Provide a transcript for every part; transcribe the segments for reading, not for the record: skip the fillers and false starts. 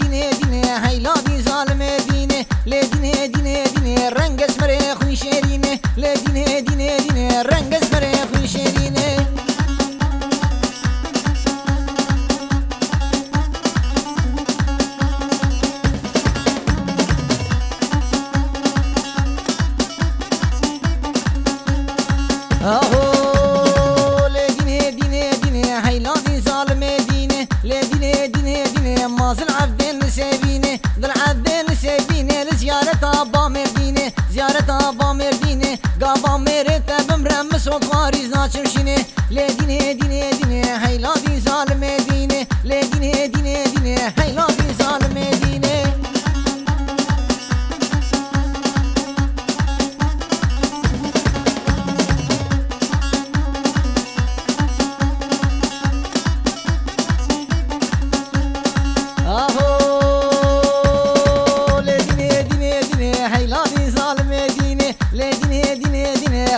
دینه دینه هیلا دی ظالم دینه لی دینه دینه دینه رنگ اسمره خوی شیرینه لی دینه دینه دینه رنگ اسمره خوی شیرینه مازل عبدين سيبينه دل عبدين سيبينه لزيارة أبا مردينه زيارة أبا مردينه قابا مريت بمرم مسعود غاريز ناچمشينه لدينه دينه دينه هيلا دي ظالم دينه لدينه دينه دينه هيلا دي ظالم دينه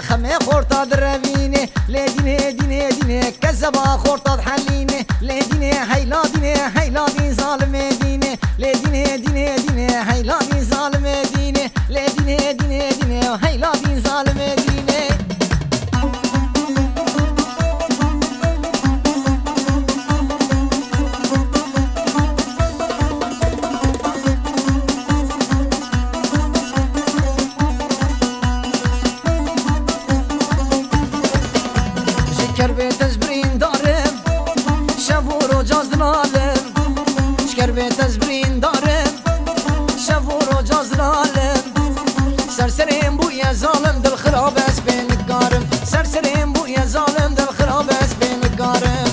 خمي خورطة دربينه لدينه دينه دينه كذبا خورطة حلينه لدينه هيلا دينه هيلا دين ظالم دينه لدينه دينه دينه هيلا دين ظالم دينه لدينه دينه دينه هيلا دين ظالم دينه شکر به تزبرین دارم شب و رو جاز نالم شکر به تزبرین دارم شب و رو جاز نالم سرسریم بوی ظالم دل خراب است به نگارم سرسریم بوی ظالم دل خراب است به نگارم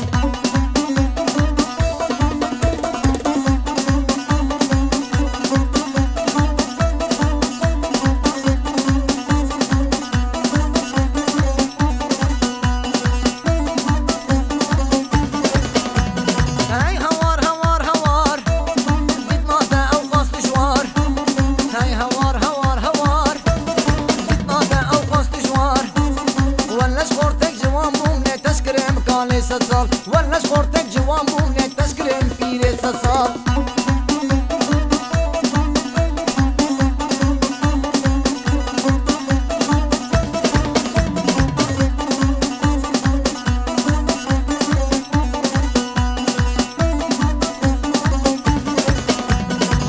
والناس خورتك جوان بونك تسكرين في رصاصات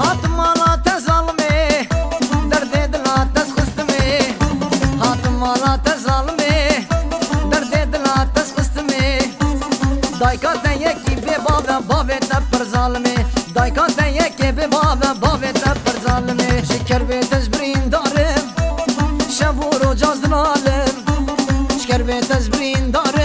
هاتم لا تظلمي درد لا تسخستمي هاتم لا تظلمي درد لا تسخستمي دایکات یکی به بابه تپر ظالمه دایکات یکی به بابه تپر ظالمه شکر به تزبرین دارم شب و رو جاز نالم شکر به تزبرین دارم